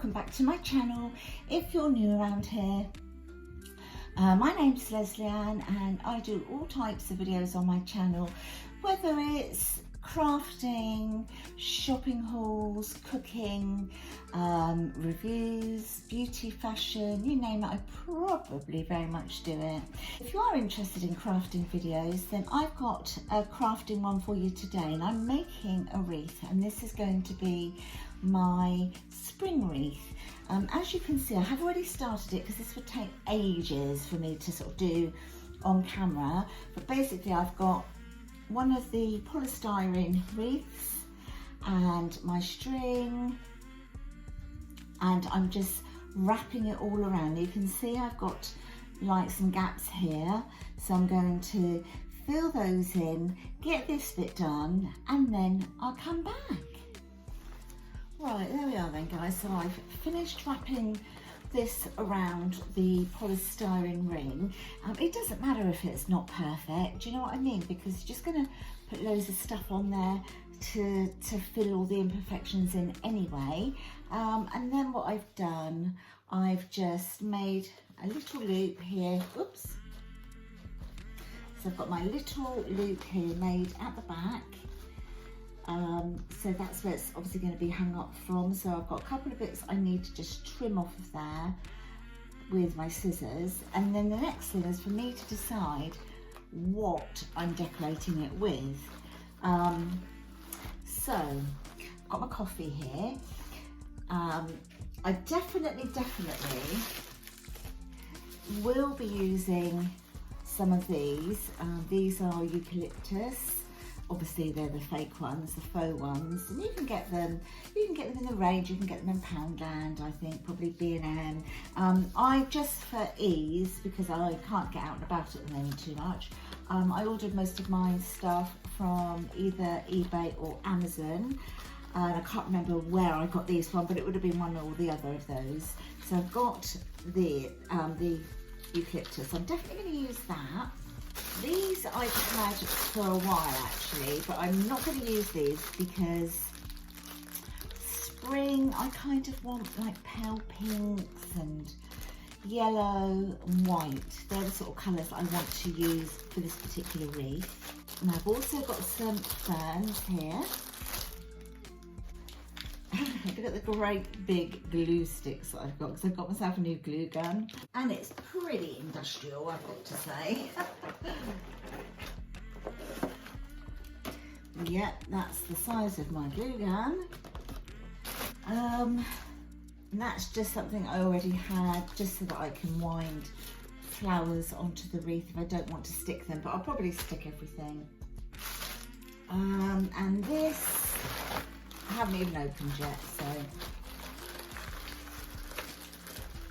welcome back to my channel. If you're new around here, my name's Lesleyanne and I do all types of videos on my channel, whether it's crafting, shopping hauls, cooking, reviews, beauty, fashion, you name it, I probably very much do it. If you are interested in crafting videos, then I've got a crafting one for you today, and I'm making a wreath, and this is going to be my spring wreath. As you can see, I have already started it because this would take ages for me to sort of do on camera, but basically I've got one of the polystyrene wreaths and my string, and I'm just wrapping it all around. You can see I've got like some gaps here, so I'm going to fill those in, get this bit done, and then I'll come back. Right, there we are then guys, so I've finished wrapping this around the polystyrene ring. It doesn't matter if it's not perfect, do you know what I mean? Because you're just going to put loads of stuff on there to fill all the imperfections in anyway. And then what I've done, I've just made a little loop here. Oops. So I've got my little loop here made at the back. So that's where it's obviously going to be hung up from. So I've got a couple of bits I need to just trim off of there with my scissors, and then the next thing is for me to decide what I'm decorating it with. So I've got my coffee here. I definitely will be using some of these. These are eucalyptus. Obviously they're the fake ones, the faux ones, and you can get them in the range. You can get them in Poundland, I think, probably B&M. I just, for ease, because I can't get out and about at the moment too much, I ordered most of my stuff from either eBay or Amazon, and I can't remember where I got these from, but it would have been one or the other of those. So I've got the eucalyptus. I'm definitely going to use that. These I've had for a while actually, but I'm not going to use these because spring I kind of want like pale pinks and yellow and white. They're the sort of colours that I want to use for this particular wreath. And I've also got some ferns here. Look at the great big glue sticks that I've got, because I've got myself a new glue gun, and it's pretty industrial, I've got to say. Yep, that's the size of my glue gun. And that's just something I already had, just so that I can wind flowers onto the wreath if I don't want to stick them, but I'll probably stick everything. And this I haven't even opened yet, so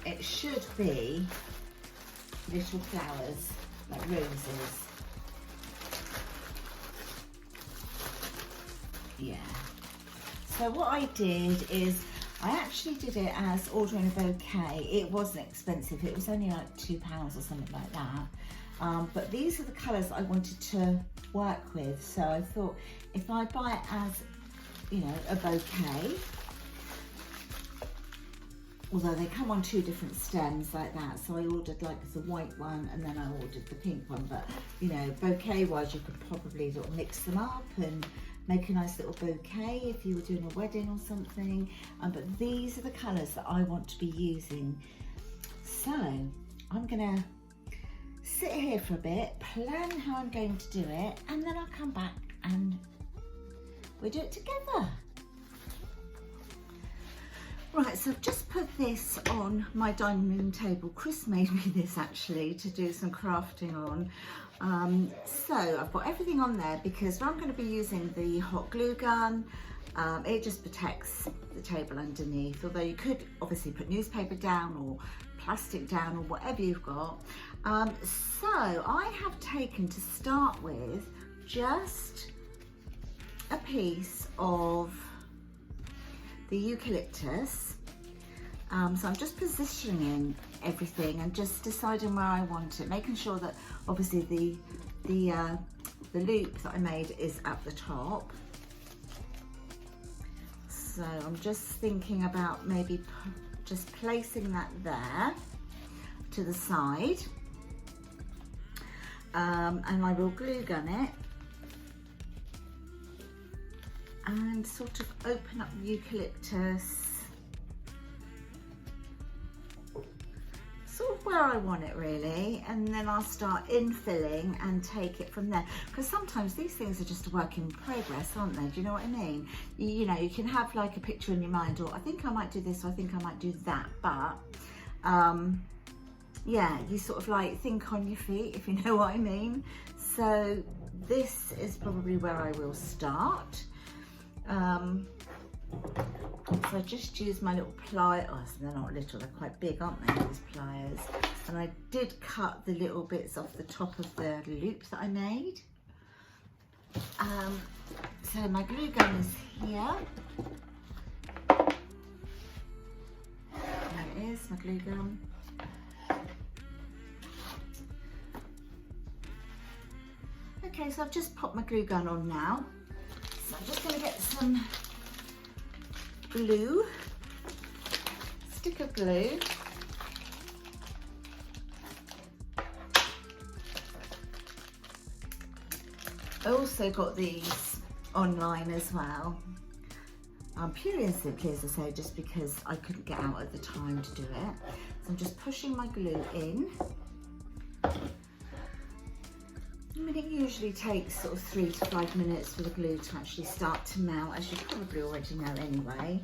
it should be little flowers, like roses. Yeah. So what I did is I actually did it as ordering a bouquet. It wasn't expensive. It was only like £2 or something like that. But these are the colours I wanted to work with. So I thought if I buy it as, you know, a bouquet, although they come on two different stems like that, so I ordered like the white one and then I ordered the pink one, but you know, bouquet wise you could probably sort of mix them up and make a nice little bouquet if you were doing a wedding or something. But these are the colours that I want to be using. So I'm gonna sit here for a bit, plan how I'm going to do it, and then I'll come back and we do it together. Right, so I've just put this on my dining room table. Chris made me this actually to do some crafting on. So I've got everything on there because I'm going to be using the hot glue gun. It just protects the table underneath, although you could obviously put newspaper down or plastic down or whatever you've got. So I have taken, to start with, just a piece of the eucalyptus. So I'm just positioning everything and just deciding where I want it, making sure that obviously the loop that I made is at the top. So So I'm just thinking about maybe just placing that there to the side. And I will glue gun it and sort of open up the eucalyptus sort of where I want it really, and then I'll start infilling and take it from there, because sometimes these things are just a work in progress, aren't they? Do you know what I mean? You know, you can have like a picture in your mind, or I think I might do this, or I think I might do that, but yeah, you sort of like think on your feet, if you know what I mean. So this is probably where I will start. So I just use my little pliers. Oh, they're not little, they're quite big, aren't they, these pliers? And I did cut the little bits off the top of the loop that I made. So my glue gun is here. There it is, my glue gun. Okay, so I've just popped my glue gun on now. So I'm just going to get some glue, stick of glue. I also got these online as well. Purely and simply, as I say, just because I couldn't get out at the time to do it. So I'm just pushing my glue in. I mean, it usually takes sort of 3 to 5 minutes for the glue to actually start to melt, as you probably already know anyway.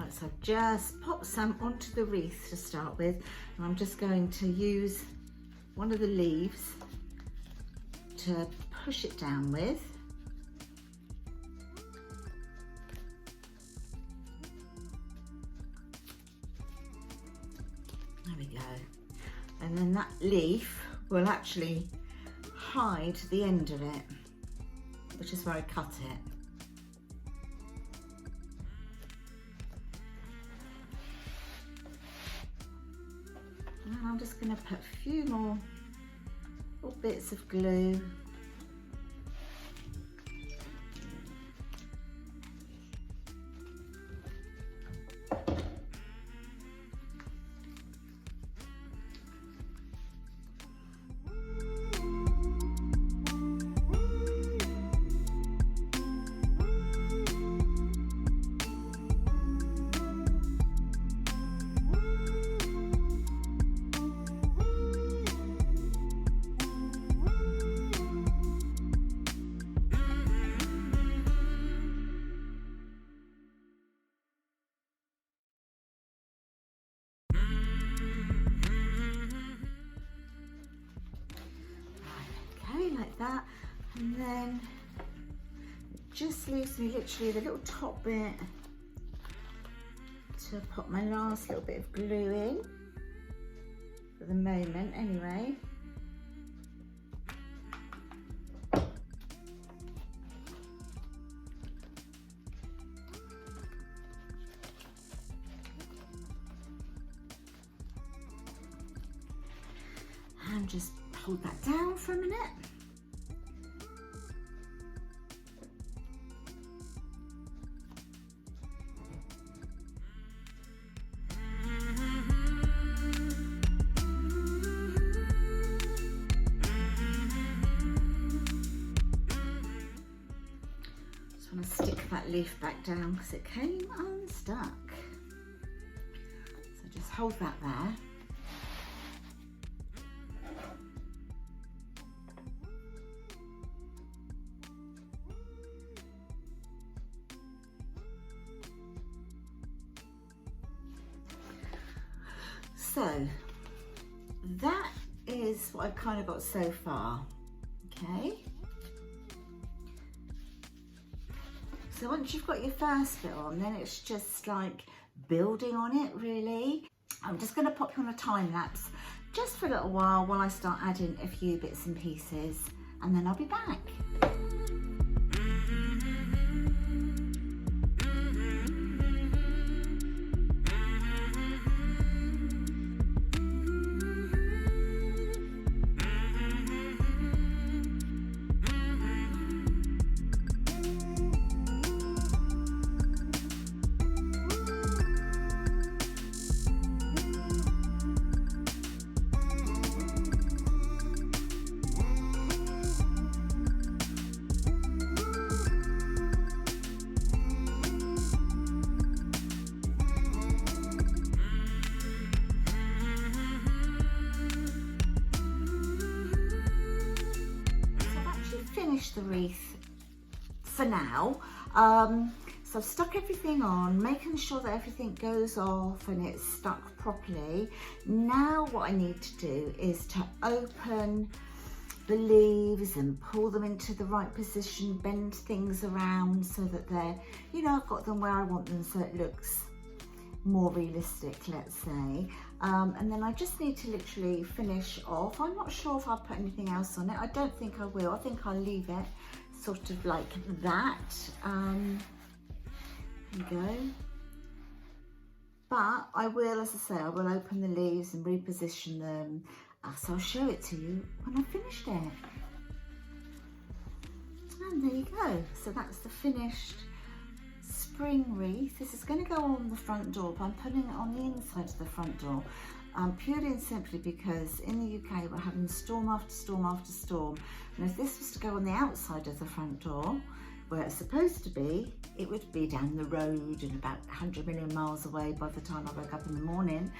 So I've just popped some onto the wreath to start with, and I'm just going to use one of the leaves to push it down with. There we go. And then that leaf will actually hide the end of it, which is where I cut it. And I'm just going to put a few more little bits of glue. Like that, and then it just leaves me literally the little top bit to put my last little bit of glue in for the moment anyway. And just hold that down for a minute. Just want to stick that leaf back down because it came unstuck. So just hold that there. So that is what I've kind of got so far. Okay. So once you've got your first bit on, then it's just like building on it, really. I'm just going to pop you on a time lapse just for a little while I start adding a few bits and pieces, and then I'll be back. The wreath for now, so I've stuck everything on, making sure that everything goes off and it's stuck properly. Now what I need to do is to open the leaves and pull them into the right position, bend things around so that they're, you know, I've got them where I want them so it looks more realistic, let's say. And then I just need to literally finish off. I'm not sure if I'll put anything else on it. I don't think I will. I think I'll leave it sort of like that. There you go. But I will, as I say, I will open the leaves and reposition them. So I'll show it to you when I've finished it. And there you go. So that's the finished spring wreath. This is going to go on the front door, but I'm putting it on the inside of the front door, purely and simply because in the UK we're having storm after storm after storm, and if this was to go on the outside of the front door where it's supposed to be, it would be down the road and about 100 million miles away by the time I woke up in the morning.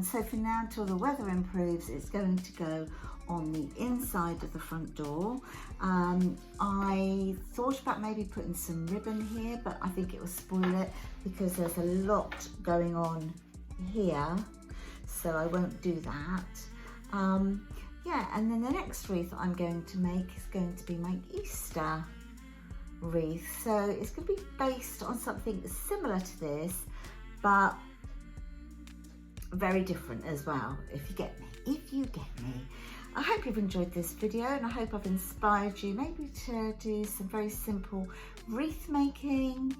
So for now, until the weather improves, it's going to go on the inside of the front door. I thought about maybe putting some ribbon here, but I think it will spoil it because there's a lot going on here, so I won't do that. Yeah, and then the next wreath I'm going to make is going to be my Easter wreath. So it's going to be based on something similar to this, but very different as well, if you get me. I hope you've enjoyed this video, and I hope I've inspired you maybe to do some very simple wreath making,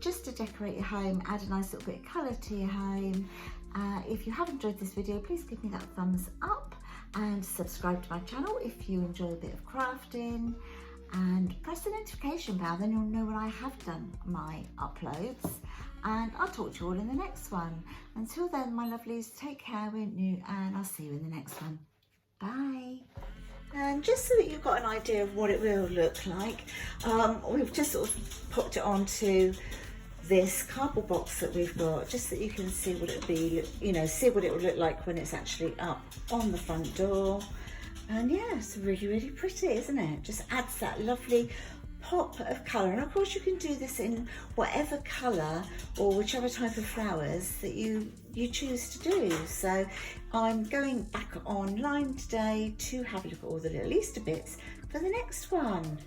just to decorate your home, add a nice little bit of colour to your home. If you have enjoyed this video, please give me that thumbs up and subscribe to my channel if you enjoy a bit of crafting, and press the notification bell, then you'll know when I have done my uploads, and I'll talk to you all in the next one. Until then, my lovelies, take care, won't you? And I'll see you in the next one. Bye. And just so that you've got an idea of what it will look like, we've just sort of popped it onto this cardboard box that we've got, just so you can see what it would be, you know, see what it would look like when it's actually up on the front door. And yeah, it's really, really pretty, isn't it? Just adds that lovely pop of colour. And of course you can do this in whatever colour or whichever type of flowers that you choose to do. So I'm going back online today to have a look at all the little Easter bits for the next one.